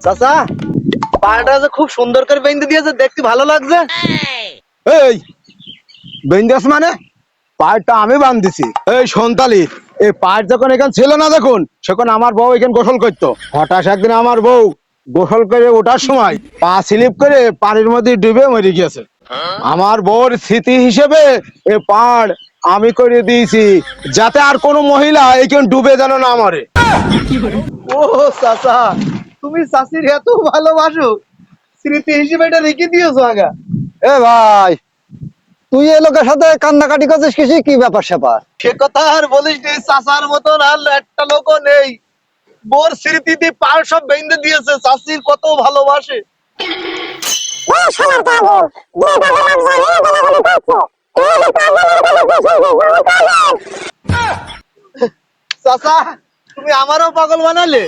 চাচা পাটা যে খুব সুন্দর করে বেঁধে দিয়েছে, দেখতে ভালো লাগছে। এই বেঞ্জাস মানে পায়েরটা আমি বান্ধিছি। এই সন্তালি, এই পায়ের যখন এখানে ছিল না দেখুন, সেখন আমার বউ এখানে গোসল করতো। হঠাৎ একদিন আমার বউ গোসল করে ওঠার সময় পা স্লিপ করে পানির মধ্যে ডুবে মরে গিয়েছে। আমার বউর স্মৃতি হিসেবে এ পাড় আমি করে দিয়েছি, যাতে আর কোনো মহিলা এখানে ডুবে যেন না মরে। ও চাচা, তুমি চাচির এত ভালোবাসো, স্মৃতি হিসেবে এটা রেখে দিয়েছো আগা। এ ভাই, তুই এই লোকের সাথে কান্নাকাটি করছিস কিসি, কি ব্যাপার স্যাপার? সে কথা আর বলিস নি, চাচার মতন আর একটা লোকও নেই। বোর স্মৃতিতে পার সব বেঁধে দিয়েছে, চাচির কত ভালোবাসে। চাচা, তুমি আমারও পাগল বানালে।